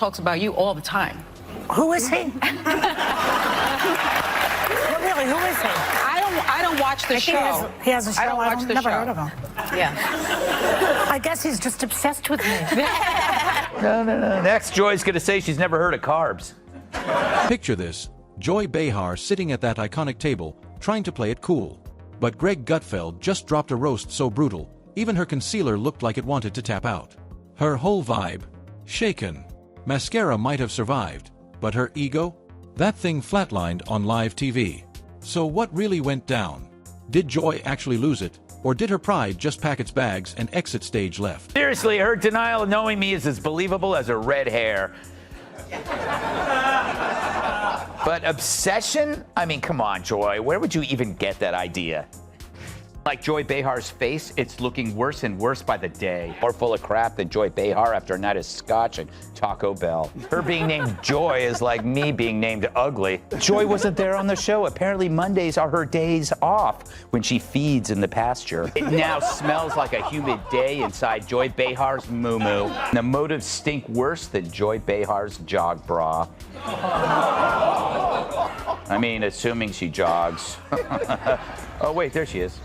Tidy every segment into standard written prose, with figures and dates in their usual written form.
talks about you all the time. Who is he? No, really, who is he? I don't watch the show. He has a show. I don't watch the never show. heard of him. Yeah. I guess he's just obsessed with me. No. Next, Joy's gonna say she's never heard of carbs. Picture this. Joy Behar sitting at that iconic table, trying to play it cool. But Greg Gutfeld just dropped a roast so brutal, even her concealer looked like it wanted to tap out. Her whole vibe? Shaken. Mascara might have survived, but her ego? That thing flatlined on live TV. So what really went down? Did Joy actually lose it, or did her pride just pack its bags and exit stage left? Seriously, her denial of knowing me is as believable as her red hair. But obsession? I mean, come on, Joy. Where would you even get that idea? Like Joy Behar's face, it's looking worse and worse by the day. More full of crap than Joy Behar after a night of scotch and Taco Bell. Her being named Joy is like me being named ugly. Joy wasn't there on the show. Apparently Mondays are her days off when she feeds in the pasture. It now smells like a humid day inside Joy Behar's moo-moo. The motives stink worse than Joy Behar's jog bra. I mean, assuming she jogs. Oh, wait, there she is.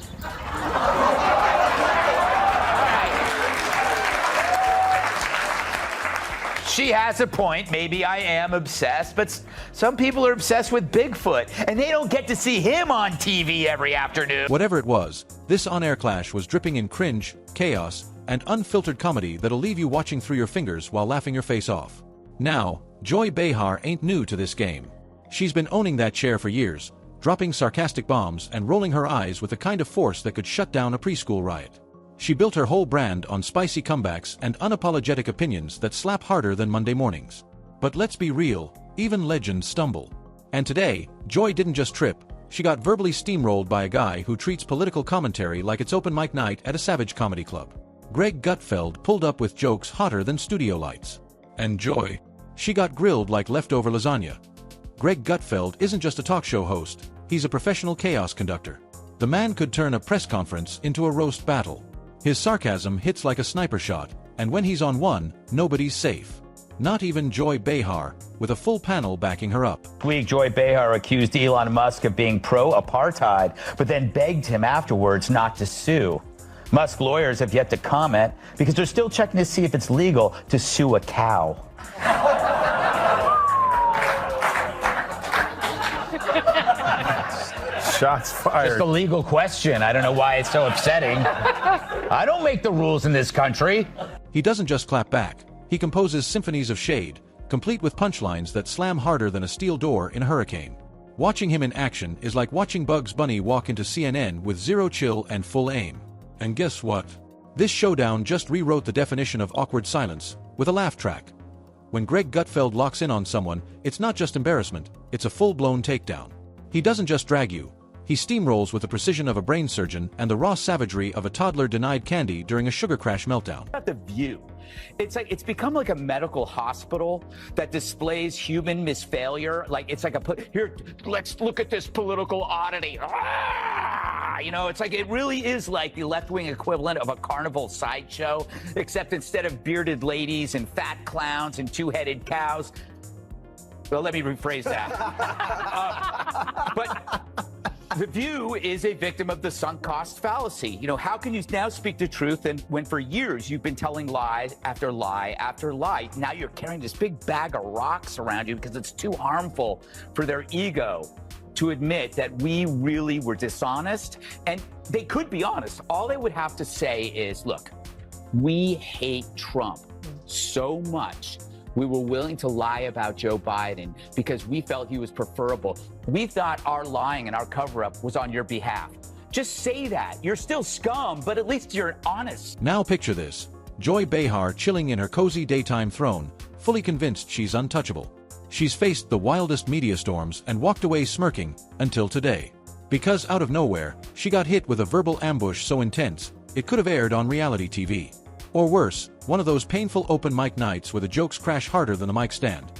She has a point. Maybe I am obsessed, but some people are obsessed with Bigfoot, and they don't get to see him on TV every afternoon. Whatever it was, this on-air clash was dripping in cringe, chaos, and unfiltered comedy that'll leave you watching through your fingers while laughing your face off. Now, Joy Behar ain't new to this game. She's been owning that chair for years, dropping sarcastic bombs and rolling her eyes with the kind of force that could shut down a preschool riot. She built her whole brand on spicy comebacks and unapologetic opinions that slap harder than Monday mornings. But let's be real, even legends stumble. And today, Joy didn't just trip, she got verbally steamrolled by a guy who treats political commentary like it's open mic night at a Savage comedy club. Greg Gutfeld pulled up with jokes hotter than studio lights. And Joy, she got grilled like leftover lasagna. Greg Gutfeld isn't just a talk show host, he's a professional chaos conductor. The man could turn a press conference into a roast battle. His sarcasm hits like a sniper shot, and when he's on one, nobody's safe. Not even Joy Behar, with a full panel backing her up. Last week, Joy Behar accused Elon Musk of being pro-apartheid, but then begged him afterwards not to sue. Musk lawyers have yet to comment because they're still checking to see if it's legal to sue a cow. Shots fired. Just a legal question. I don't know why it's so upsetting. I don't make the rules in this country. He doesn't just clap back, he composes symphonies of shade, complete with punchlines that slam harder than a steel door in a hurricane. Watching him in action is like watching Bugs Bunny walk into CNN with zero chill and full aim. And guess what? This showdown just rewrote the definition of awkward silence, with a laugh track. When Greg Gutfeld locks in on someone, it's not just embarrassment, it's a full-blown takedown. He doesn't just drag you. He steamrolls with the precision of a brain surgeon and the raw savagery of a toddler denied candy during a sugar crash meltdown. About the View. It's become like a medical hospital that displays human misfailure. Like it's like here, let's look at this political oddity. You know, it's like it really is like the left-wing equivalent of a carnival sideshow, except instead of bearded ladies and fat clowns and two-headed cows. Well, let me rephrase that. But The View is a victim of the sunk cost fallacy. You know, how can you now speak the truth when for years you've been telling lie after lie after lie? Now you're carrying this big bag of rocks around you because it's too harmful for their ego to admit that we really were dishonest. And they could be honest. All they would have to say is, look, we hate Trump so much. We were willing to lie about Joe Biden because we felt he was preferable. We thought our lying and our cover-up was on your behalf. Just say that. You're still scum, but at least you're honest. Now picture this. Joy Behar chilling in her cozy daytime throne, fully convinced she's untouchable. She's faced the wildest media storms and walked away smirking, until today. Because out of nowhere, she got hit with a verbal ambush so intense, it could have aired on reality TV. Or worse, one of those painful open mic nights where the jokes crash harder than the mic stand.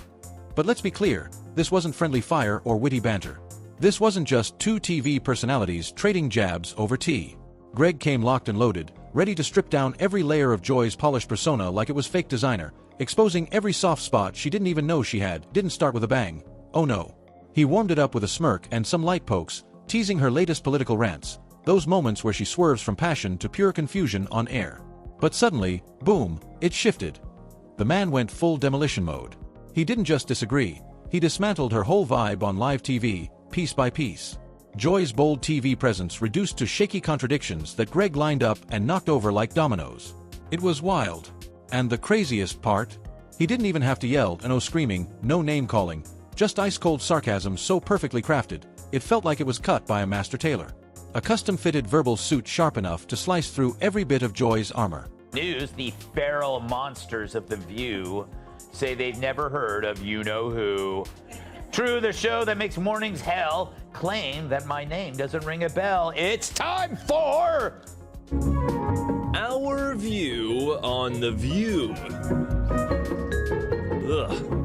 But let's be clear, this wasn't friendly fire or witty banter. This wasn't just two TV personalities trading jabs over tea. Greg came locked and loaded, ready to strip down every layer of Joy's polished persona like it was fake designer, exposing every soft spot she didn't even know she had. Didn't start with a bang. Oh no. He warmed it up with a smirk and some light pokes, teasing her latest political rants, those moments where she swerves from passion to pure confusion on air. But suddenly, boom, it shifted. The man went full demolition mode. He didn't just disagree, he dismantled her whole vibe on live TV, piece by piece. Joy's bold TV presence reduced to shaky contradictions that Greg lined up and knocked over like dominoes. It was wild. And the craziest part? He didn't even have to yell, no screaming, no name-calling, just ice-cold sarcasm so perfectly crafted, it felt like it was cut by a master tailor. A custom-fitted verbal suit sharp enough to slice through every bit of Joy's armor. News, the feral monsters of The View say they've never heard of you-know-who. True, the show that makes mornings hell claim that my name doesn't ring a bell. It's time for... Our view on The View. Ugh.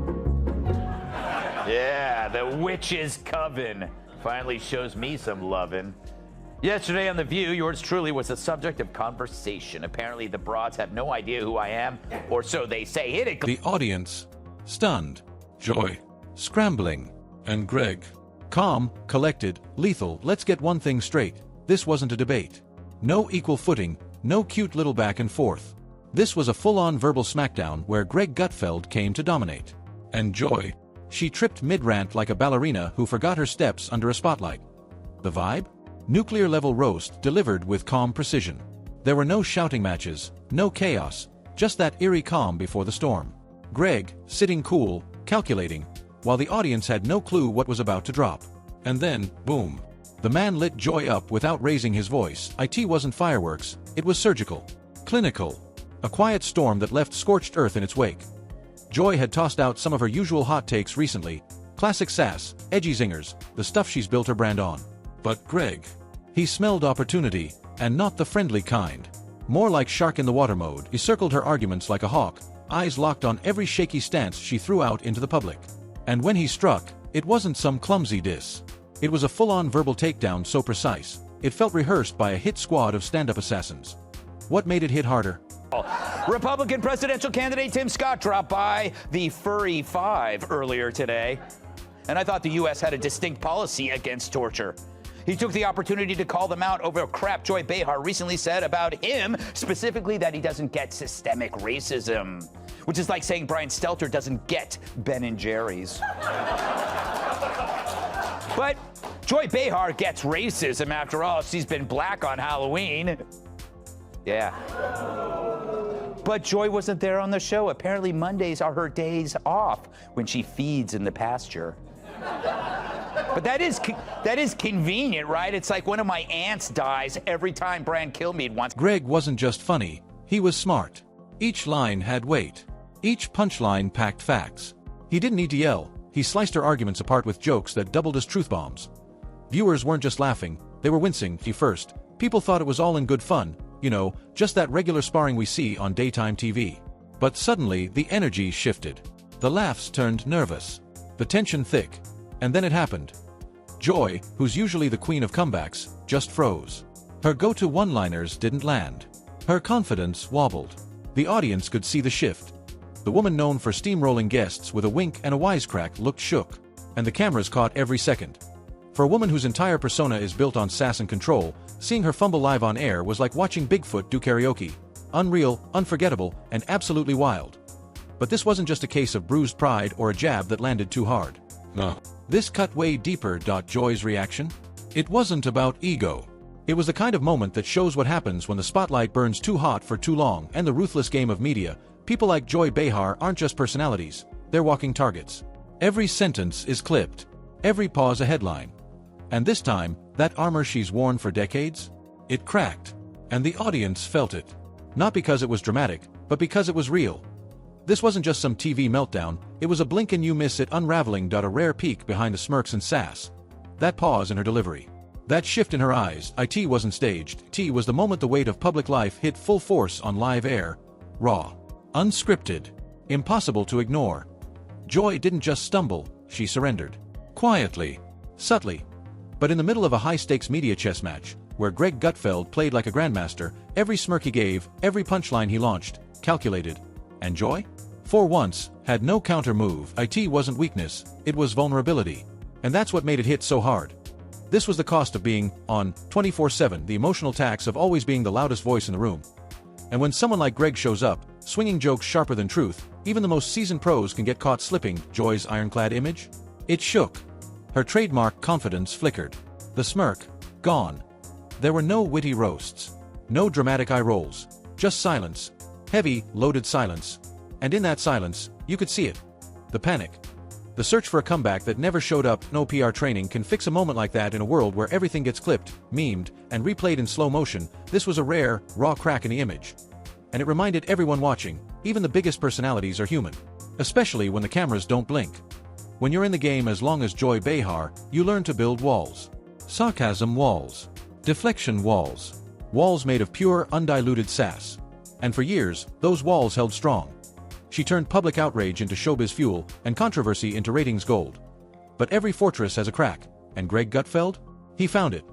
Yeah, the witch's coven finally shows me some lovin'. Yesterday on The View, yours truly was the subject of conversation. Apparently the broads have no idea who I am, or so they say. Hit it. The audience, stunned. Joy, scrambling. And Greg, calm, collected, lethal. Let's get one thing straight. This wasn't a debate. No equal footing, no cute little back and forth. This was a full-on verbal smackdown where Greg Gutfeld came to dominate. And Joy, she tripped mid-rant like a ballerina who forgot her steps under a spotlight. The vibe? Nuclear-level roast delivered with calm precision. There were no shouting matches, no chaos, just that eerie calm before the storm. Greg, sitting cool, calculating, while the audience had no clue what was about to drop. And then, boom. The man lit Joy up without raising his voice. It wasn't fireworks, it was surgical. Clinical. A quiet storm that left scorched earth in its wake. Joy had tossed out some of her usual hot takes recently. Classic sass, edgy zingers, the stuff she's built her brand on. But Greg, he smelled opportunity, and not the friendly kind. More like shark in the water mode. He circled her arguments like a hawk, eyes locked on every shaky stance she threw out into the public. And when he struck, it wasn't some clumsy diss. It was a full-on verbal takedown so precise, it felt rehearsed by a hit squad of stand-up assassins. What made it hit harder? Republican presidential candidate Tim Scott dropped by the Furry Five earlier today. And I thought the U.S. had a distinct policy against torture. He took the opportunity to call them out over crap Joy Behar recently said about him, specifically that he doesn't get systemic racism, which is like saying Brian Stelter doesn't get Ben & Jerry's. But Joy Behar gets racism after all. She's been black on Halloween. Yeah. But Joy wasn't there on the show. Apparently Mondays are her days off when she feeds in the pasture. But that is convenient, right? It's like one of my aunts dies every time Brian Kilmeade wants. Greg wasn't just funny, he was smart. Each line had weight. Each punchline packed facts. He didn't need to yell, he sliced her arguments apart with jokes that doubled as truth bombs. Viewers weren't just laughing, they were wincing. First, people thought it was all in good fun, just that regular sparring we see on daytime TV. But suddenly, the energy shifted. The laughs turned nervous. The tension thick. And then it happened. Joy, who's usually the queen of comebacks, just froze. Her go-to one-liners didn't land. Her confidence wobbled. The audience could see the shift. The woman known for steamrolling guests with a wink and a wisecrack looked shook. And the cameras caught every second. For a woman whose entire persona is built on sass and control, seeing her fumble live on air was like watching Bigfoot do karaoke. Unreal, unforgettable, and absolutely wild. But this wasn't just a case of bruised pride or a jab that landed too hard. No. This cut way deeper. Joy's reaction? It wasn't about ego. It was the kind of moment that shows what happens when the spotlight burns too hot for too long, and the ruthless game of media. People like Joy Behar aren't just personalities, they're walking targets. Every sentence is clipped. Every pause a headline. And this time, that armor she's worn for decades? It cracked. And the audience felt it. Not because it was dramatic, but because it was real. This wasn't just some TV meltdown, it was a blink and you miss it unraveling. A rare peek behind the smirks and sass. That pause in her delivery. That shift in her eyes. It wasn't staged. It was the moment the weight of public life hit full force on live air. Raw. Unscripted. Impossible to ignore. Joy didn't just stumble, she surrendered. Quietly. Subtly. But in the middle of a high-stakes media chess match, where Greg Gutfeld played like a grandmaster, every smirk he gave, every punchline he launched, calculated. And Joy? For once, had no counter move. IT wasn't weakness, it was vulnerability. And that's what made it hit so hard. This was the cost of being on 24/7, the emotional tax of always being the loudest voice in the room. And when someone like Greg shows up, swinging jokes sharper than truth, even the most seasoned pros can get caught slipping. Joy's ironclad image? It shook. Her trademark confidence flickered. The smirk, gone. There were no witty roasts. No dramatic eye rolls. Just silence. Heavy, loaded silence. And in that silence, you could see it. The panic. The search for a comeback that never showed up. No PR training can fix a moment like that in a world where everything gets clipped, memed, and replayed in slow motion. This was a rare, raw crack in the image. And it reminded everyone watching, even the biggest personalities are human. Especially when the cameras don't blink. When you're in the game as long as Joy Behar, you learn to build walls. Sarcasm walls. Deflection walls. Walls made of pure, undiluted sass. And for years, those walls held strong. She turned public outrage into showbiz fuel, and controversy into ratings gold. But every fortress has a crack, and Greg Gutfeld? He found it.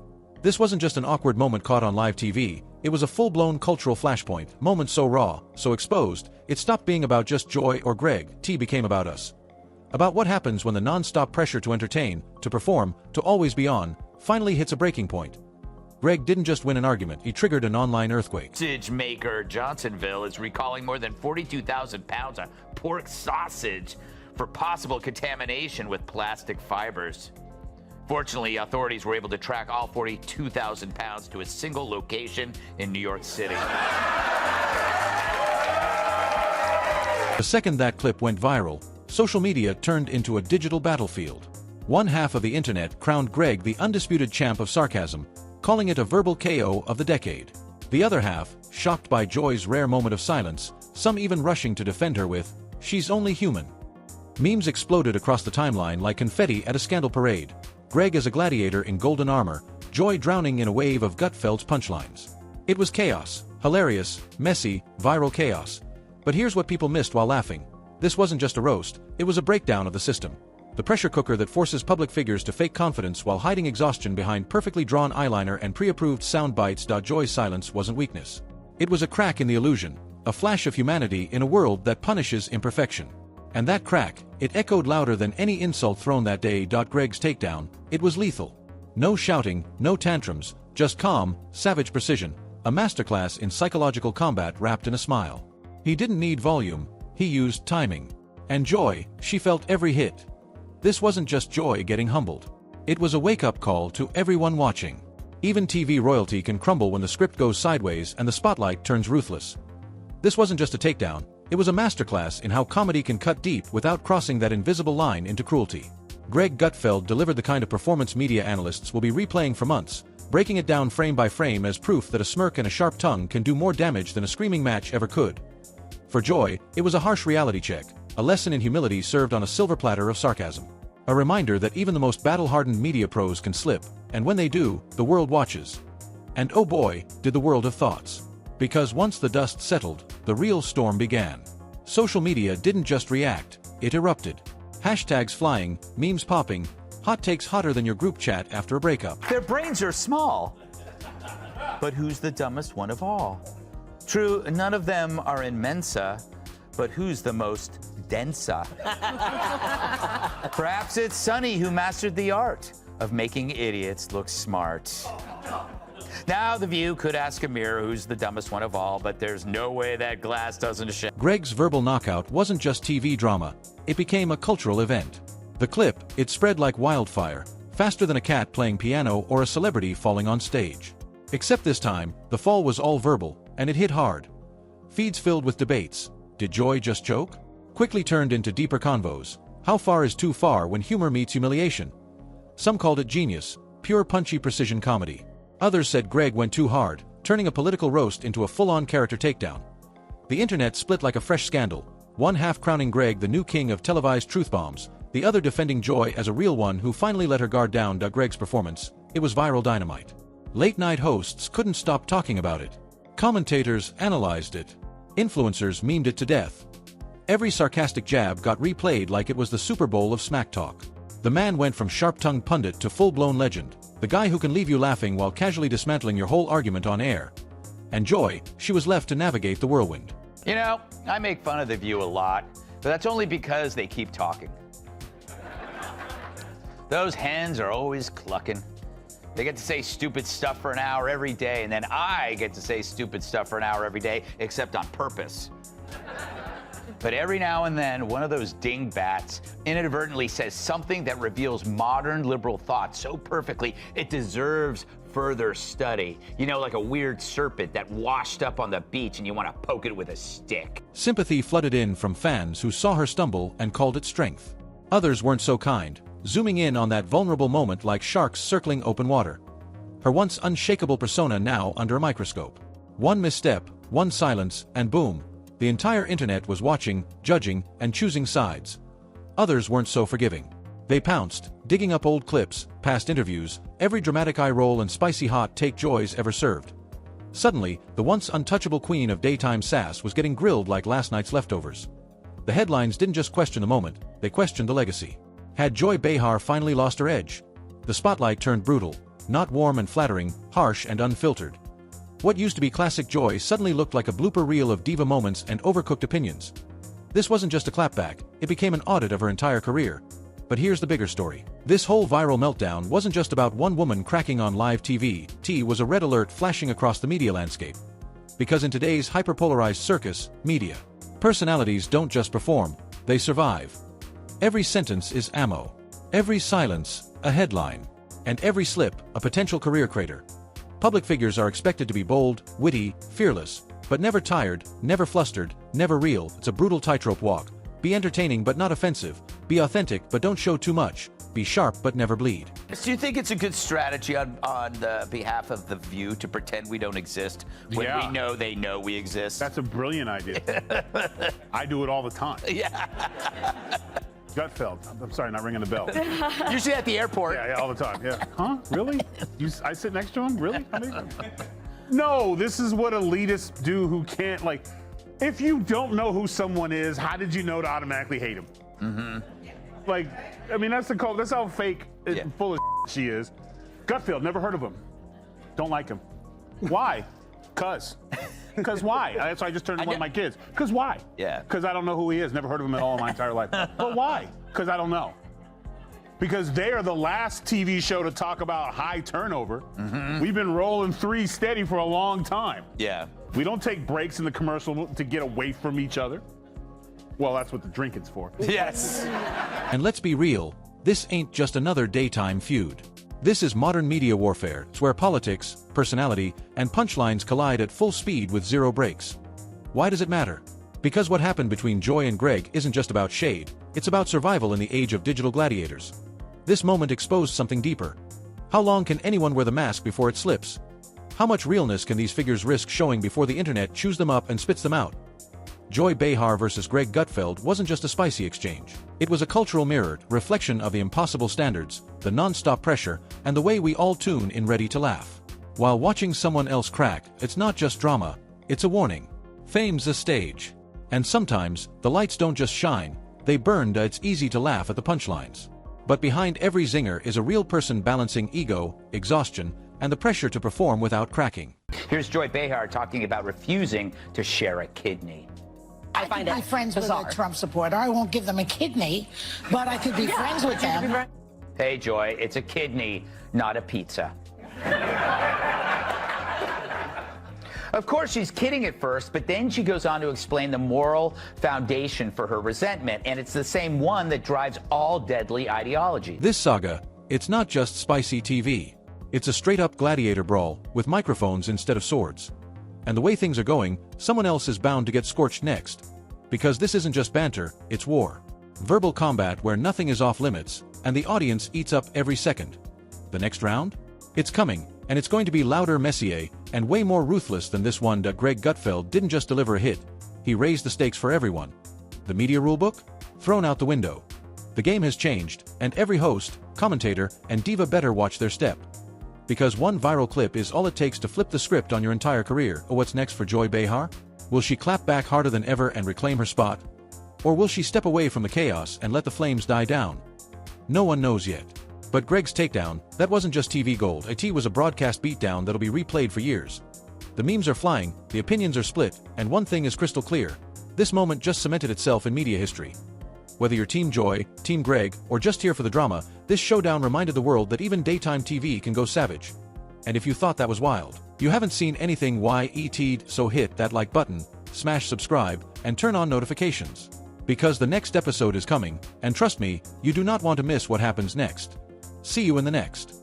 This wasn't just an awkward moment caught on live TV, it was a full-blown cultural flashpoint, moment so raw, so exposed, it stopped being about just Joy or Greg, T became about us. About what happens when the non-stop pressure to entertain, to perform, to always be on, finally hits a breaking point. Greg didn't just win an argument, he triggered an online earthquake. Sausage maker Johnsonville is recalling more than 42,000 pounds of pork sausage for possible contamination with plastic fibers. Fortunately, authorities were able to track all 42,000 pounds to a single location in New York City. The second that clip went viral, social media turned into a digital battlefield. One half of the internet crowned Greg the undisputed champ of sarcasm, calling it a verbal KO of the decade. The other half, shocked by Joy's rare moment of silence, some even rushing to defend her with, "She's only human." Memes exploded across the timeline like confetti at a scandal parade. Greg as a gladiator in golden armor, Joy drowning in a wave of Gutfeld's punchlines. It was chaos, hilarious, messy, viral chaos. But here's what people missed while laughing. This wasn't just a roast, it was a breakdown of the system. The pressure cooker that forces public figures to fake confidence while hiding exhaustion behind perfectly drawn eyeliner and pre-approved sound bites. Joy's silence wasn't weakness. It was a crack in the illusion, a flash of humanity in a world that punishes imperfection. And that crack, it echoed louder than any insult thrown that day. Greg's takedown, it was lethal. No shouting, no tantrums, just calm, savage precision, a masterclass in psychological combat wrapped in a smile. He didn't need volume, he used timing. And Joy, she felt every hit. This wasn't just Joy getting humbled. It was a wake-up call to everyone watching. Even TV royalty can crumble when the script goes sideways and the spotlight turns ruthless. This wasn't just a takedown, it was a masterclass in how comedy can cut deep without crossing that invisible line into cruelty. Greg Gutfeld delivered the kind of performance media analysts will be replaying for months, breaking it down frame by frame as proof that a smirk and a sharp tongue can do more damage than a screaming match ever could. For Joy, it was a harsh reality check, a lesson in humility served on a silver platter of sarcasm. A reminder that even the most battle-hardened media pros can slip, and when they do, the world watches. And oh boy, did the world have thoughts. Because once the dust settled, the real storm began. Social media didn't just react, it erupted. Hashtags flying, memes popping, hot takes hotter than your group chat after a breakup. Their brains are small. But who's the dumbest one of all? True, none of them are in Mensa, but who's the most densa? Perhaps it's Sonny who mastered the art of making idiots look smart. Now The View could ask a mirror who's the dumbest one of all, but there's no way that glass doesn't shatter. Greg's verbal knockout wasn't just TV drama, it became a cultural event. The clip, it spread like wildfire, faster than a cat playing piano or a celebrity falling on stage. Except this time, the fall was all verbal, and it hit hard. Feeds filled with debates. Did Joy just joke? Quickly turned into deeper convos. How far is too far when humor meets humiliation? Some called it genius, pure punchy precision comedy. Others said Greg went too hard, turning a political roast into a full-on character takedown. The internet split like a fresh scandal, one half crowning Greg the new king of televised truth bombs, the other defending Joy as a real one who finally let her guard down. Greg's performance, it was viral dynamite. Late-night hosts couldn't stop talking about it. Commentators analyzed it. Influencers memed it to death. Every sarcastic jab got replayed like it was the Super Bowl of smack talk. The man went from sharp-tongued pundit to full-blown legend, the guy who can leave you laughing while casually dismantling your whole argument on air. And Joy, she was left to navigate the whirlwind. You know, I make fun of The View a lot, But that's only because they keep talking. Those hens are always clucking. They get to say stupid stuff for an hour every day, and then I get to say stupid stuff for an hour every day, except on purpose. But every now and then, one of those dingbats inadvertently says something that reveals modern liberal thought so perfectly, it deserves further study. You know, like a weird serpent that washed up on the beach and you want to poke it with a stick. Sympathy flooded in from fans who saw her stumble and called it strength. Others weren't so kind, zooming in on that vulnerable moment like sharks circling open water. Her once unshakable persona now under a microscope. One misstep, one silence, and boom. The entire internet was watching, judging, and choosing sides. Others weren't so forgiving. They pounced, digging up old clips, past interviews, every dramatic eye roll and spicy hot take Joy's ever served. Suddenly, the once untouchable queen of daytime sass was getting grilled like last night's leftovers. The headlines didn't just question the moment, they questioned the legacy. Had Joy Behar finally lost her edge? The spotlight turned brutal, not warm and flattering, harsh and unfiltered. What used to be classic Joy suddenly looked like a blooper reel of diva moments and overcooked opinions. This wasn't just a clapback, it became an audit of her entire career. But here's the bigger story. This whole viral meltdown wasn't just about one woman cracking on live TV, T was a red alert flashing across the media landscape. Because in today's hyperpolarized circus, media, personalities don't just perform, they survive. Every sentence is ammo. Every silence, a headline. And every slip, a potential career crater. Public figures are expected to be bold, witty, fearless, but never tired, never flustered, never real. It's a brutal tightrope walk. Be entertaining but not offensive. Be authentic but don't show too much. Be sharp but never bleed. Do you think it's a good strategy on the behalf of The View to pretend we don't exist when we know they know we exist? That's a brilliant idea. I do it all the time. Yeah. Gutfeld. I'm sorry, not ringing the bell. Usually at the airport. Yeah, all the time. Yeah. Huh? Really? I sit next to him? Really? No, this is what elitists do who can't, like, if you don't know who someone is, how did you know to automatically hate him? Mm-hmm. Like, I mean, that's how fake and full of she is. Gutfeld, never heard of him. Don't like him. Why? Because why? That's why I just turned to one of my kids. Because why? Yeah. Because I don't know who he is. Never heard of him at all in my entire life. But why? Because I don't know. Because they are the last TV show to talk about high turnover. Mm-hmm. We've been rolling 3 steady for a long time. Yeah. We don't take breaks in the commercial to get away from each other. Well, that's what the drinking's for. Yes. And let's be real, this ain't just another daytime feud. This is modern media warfare. It's where politics, personality, and punchlines collide at full speed with zero breaks. Why does it matter? Because what happened between Joy and Greg isn't just about shade, it's about survival in the age of digital gladiators. This moment exposed something deeper. How long can anyone wear the mask before it slips? How much realness can these figures risk showing before the internet chews them up and spits them out? Joy Behar versus Greg Gutfeld wasn't just a spicy exchange. It was a cultural mirror, reflection of the impossible standards, the non-stop pressure, and the way we all tune in ready to laugh. While watching someone else crack, it's not just drama, it's a warning. Fame's a stage. And sometimes, the lights don't just shine, they burn. It's easy to laugh at the punchlines. But behind every zinger is a real person balancing ego, exhaustion, and the pressure to perform without cracking. Here's Joy Behar talking about refusing to share a kidney. I find my friends bizarre. With a Trump supporter. I won't give them a kidney, but I could be friends with them. Hey, Joy, it's a kidney, not a pizza. Of course, she's kidding at first, but then she goes on to explain the moral foundation for her resentment, and it's the same one that drives all deadly ideology. This saga, it's not just spicy TV. It's a straight-up gladiator brawl, with microphones instead of swords. And the way things are going, someone else is bound to get scorched next. Because this isn't just banter, it's war. Verbal combat where nothing is off limits, and the audience eats up every second. The next round? It's coming, and it's going to be louder, messier, and way more ruthless than this one. Greg Gutfeld didn't just deliver a hit, he raised the stakes for everyone. The media rulebook? Thrown out the window. The game has changed, and every host, commentator, and diva better watch their step. Because one viral clip is all it takes to flip the script on your entire career. Oh, what's next for Joy Behar? Will she clap back harder than ever and reclaim her spot? Or will she step away from the chaos and let the flames die down? No one knows yet. But Greg's takedown, that wasn't just TV gold. It was a broadcast beatdown that'll be replayed for years. The memes are flying, the opinions are split, and one thing is crystal clear. This moment just cemented itself in media history. Whether you're Team Joy, Team Greg, or just here for the drama, this showdown reminded the world that even daytime TV can go savage. And if you thought that was wild, you haven't seen anything yet, so hit that like button, smash subscribe, and turn on notifications. Because the next episode is coming, and trust me, you do not want to miss what happens next. See you in the next.